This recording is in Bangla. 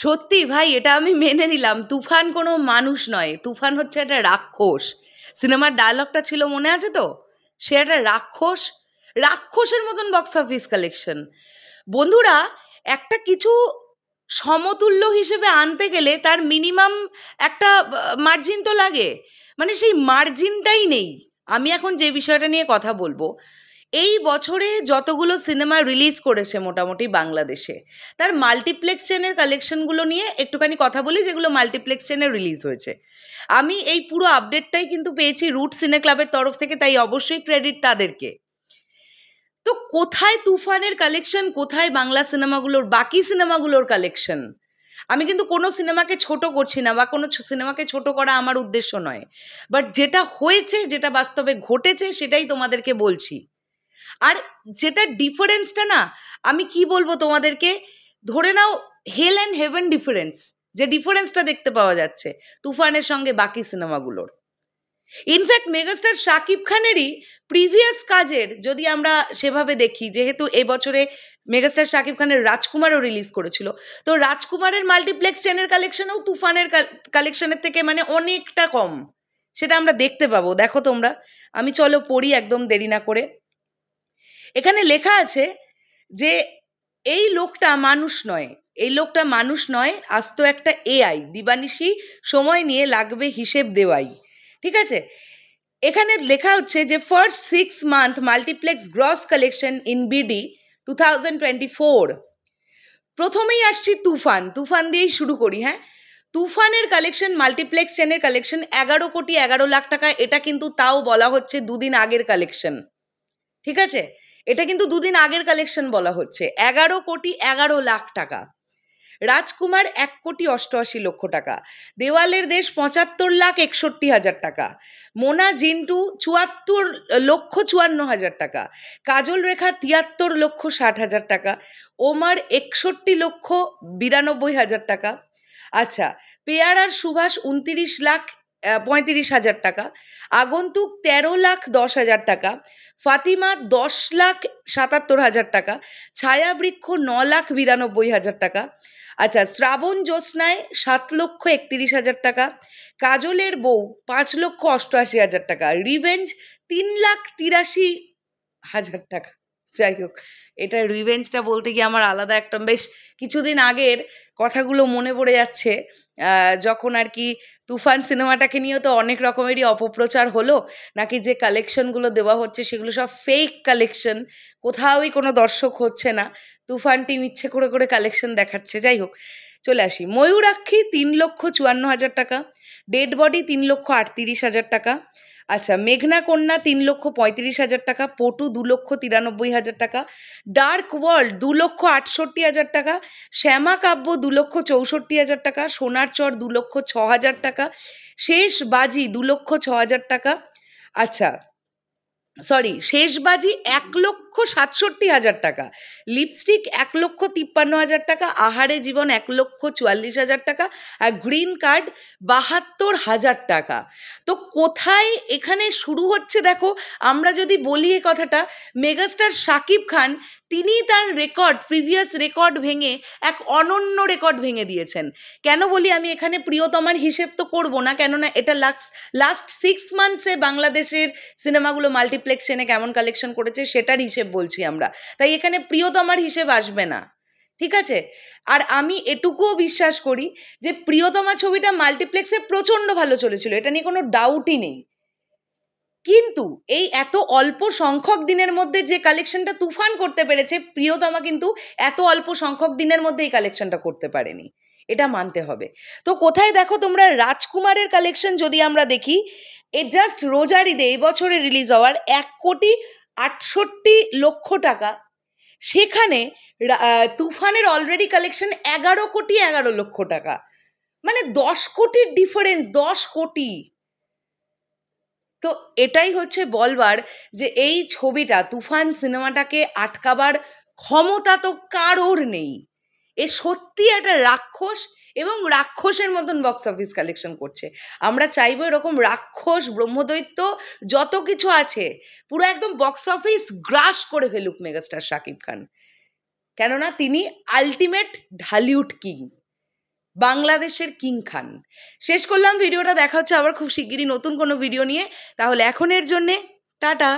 সত্যি ভাই, এটা আমি মেনে নিলাম। তুফান কোনো মানুষ নয়, তুফান হচ্ছে একটা রাক্ষস। সিনেমার ডায়লগটা ছিল, মনে আছে তো? সে একটা রাক্ষস, রাক্ষসের মতন বক্স অফিস কালেকশন। বন্ধুরা, একটা কিছু সমতুল্য হিসেবে আনতে গেলে তার মিনিমাম একটা মার্জিন তো লাগে, মানে সেই মার্জিনটাই নেই। আমি এখন যে বিষয়টা নিয়ে কথা বলবো, এই বছরে যতগুলো সিনেমা রিলিজ করেছে মোটামুটি বাংলাদেশে, তার মাল্টিপ্লেক্স চেনের কালেকশনগুলো নিয়ে একটুখানি কথা বলি, যেগুলো মাল্টিপ্লেক্স চেনে রিলিজ হয়েছে। আমি এই পুরো আপডেটটাই কিন্তু পেয়েছি রুট সিনে ক্লাবের তরফ থেকে, তাই অবশ্যই ক্রেডিট তাদেরকে। তো কোথায় তুফানের কালেকশন, কোথায় বাংলা সিনেমাগুলোর, বাকি সিনেমাগুলোর কালেকশন? আমি কিন্তু কোনো সিনেমাকে ছোট করছি না, বা কোনো সিনেমাকে ছোট করা আমার উদ্দেশ্য নয়, বাট যেটা হয়েছে, যেটা বাস্তবে ঘটেছে, সেটাই তোমাদেরকে বলছি। আর যেটা ডিফারেন্সটা না, আমি কি বলবো তোমাদেরকে, ধরে নাও হেল অ্যান্ড হেভেন ডিফারেন্স, যে ডিফারেন্সটা দেখতে পাওয়া যাচ্ছে তুফানের সঙ্গে বাকি সিনেমাগুলোর। ইনফ্যাক্ট মেগাস্টার শাকিব খানেরই প্রিভিয়াস কাজের যদি আমরা সেভাবে দেখি, যেহেতু এবছরে মেগাস্টার শাকিব খানের রাজকুমারও রিলিজ করেছিল, তো রাজকুমারের মাল্টিপ্লেক্স চেনের কালেকশনও তুফানের কালেকশনের থেকে মানে অনেকটা কম, সেটা আমরা দেখতে পাবো। দেখো তোমরা, আমি চলো পড়ি একদম দেরি না করে। এখানে লেখা আছে যে এই লোকটা মানুষ নয়, এই লোকটা মানুষ নয়, আস্ত একটা এআই, দিবানিশি সময় নিয়ে লাগবে হিসেব দেওয়াই। ঠিক আছে, এখানে লেখা হচ্ছে যে first 6 month multiplex gross collection in BD 2024। প্রথমেই আসছি তুফান, তুফান দিয়েই শুরু করি। হ্যাঁ, তুফানের কালেকশন, মাল্টিপ্লেক্স চেনের কালেকশন 11,11,00,000 টাকা। এটা কিন্তু তাও বলা হচ্ছে দুদিন আগের কালেকশন, ঠিক আছে? এটা কিন্তু দুদিন আগের কালেকশন বলা হচ্ছে। 11,11,00,000 টাকা। রাজকুমার 1,88,00,000 টাকা। দেওয়ালের দেশ 75,61,000 টাকা। মোনা জিন্টু 74,54,000 টাকা। কাজল রেখা 73,60,000 টাকা। ওমার 61,92,000 টাকা। আচ্ছা, পেয়ারার সুভাষ 29,35,000 টাকা। আগন্তুক 13,10,000 টাকা। ফাতিমা 10,77,000 টাকা। ছায়াবৃক্ষ 9,92,000 টাকা। আচ্ছা, শ্রাবণ জ্যোৎস্নায় 7,31,000 টাকা। কাজলের বউ 5,88,000 টাকা। রিভেঞ্জ 3,83,000 টাকা। যাই হোক, এটা রিভেঞ্জটা বলতে গিয়ে আমার আলাদা একটা বেশ কিছুদিন আগের কথাগুলো মনে পড়ে যাচ্ছে, যখন আর কি তুফান সিনেমাটাকে নিয়েও তো অনেক রকমেরই অপপ্রচার হলো, নাকি যে কালেকশনগুলো দেওয়া হচ্ছে সেগুলো সব ফেক কালেকশন, কোথাওই কোনো দর্শক হচ্ছে না, তুফান টিম ইচ্ছে করে করে কালেকশন দেখাচ্ছে। যাই হোক, চলে আসি। ময়ূরাক্ষী 3,54,000 টাকা। ডেড বডি 3,38,000 টাকা। আচ্ছা, মেঘনা কন্যা 3,35,000 টাকা। পটু 2,93,000 টাকা। ডার্ক ওয়ার্ল্ড 2,68,000 টাকা। শ্যামা কাব্য 2,64,000 টাকা। সোনার চর 2,06,000 টাকা। শেষ বাজি 2,06,000 টাকা। আচ্ছা, সরি, শেষবাজি 1,67,000 টাকা। লিপস্টিক 1,53,000 টাকা। আহারে জীবন 1,44,000 টাকা। আর গ্রিন কার্ড 72,000 টাকা। তো কোথায় এখানে শুরু হচ্ছে দেখো, আমরা যদি বলি এই কথাটা, মেগাস্টার শাকিব খান তিনি তার রেকর্ড, প্রিভিয়াস রেকর্ড ভেঙে এক অনন্য রেকর্ড ভেঙে দিয়েছেন। কেন বলি, আমি এখানে প্রিয়তমার হিসেব তো করবো না, কেননা এটা লাস্ট 6 মান্থসে বাংলাদেশের সিনেমাগুলো মাল্টিপ্লেক্স চেনে কেমন কালেকশন করেছে সেটার হিসেব বলছি আমরা, তাই এখানে প্রিয়তমার হিসেব আসবে না, ঠিক আছে? আর আমি এটুকুও বিশ্বাস করি যে প্রিয়তমা ছবিটা মাল্টিপ্লেক্সে প্রচণ্ড ভালো চলেছিল, এটা নিয়ে কোনো ডাউটই নেই। কিন্তু এই এত অল্প সংখ্যক দিনের মধ্যে যে কালেকশনটা তুফান করতে পেরেছে, প্রিয়তমা কিন্তু এত অল্প সংখ্যক দিনের মধ্যে এই কালেকশনটা করতে পারেনি, এটা মানতে হবে। তো কোথায় দেখো তোমরা, রাজকুমারের কালেকশন যদি আমরা দেখি, এ জাস্ট রোজার ঈদে এই বছরে রিলিজ হওয়ার 1,68,00,000 টাকা, সেখানে তুফানের অলরেডি কালেকশন 11,11,00,000 টাকা, মানে 10 কোটির ডিফারেন্স, 10 কোটি। তো এটাই হচ্ছে বলবার যে এই ছবিটা, তুফান সিনেমাটাকে আটকাবার ক্ষমতা তো কারোর নেই। এ সত্যি একটা রাক্ষস, এবং রাক্ষসের মতন বক্স অফিস কালেকশন করছে। আমরা চাইবো এরকম রাক্ষস, ব্রহ্মদৈত্য যত কিছু আছে পুরো একদম বক্স অফিস গ্রাস করে ফেলুক মেগাস্টার শাকিব খান, কেননা তিনি আলটিমেট ঢালিউড কিং। বাংলাদেশের কিং খান। শেষ করলাম ভিডিওটা, দেখা হচ্ছে আবার খুব শিগগিরই নতুন কোনো ভিডিও নিয়ে। তাহলে এখনের জন্যে টাটা।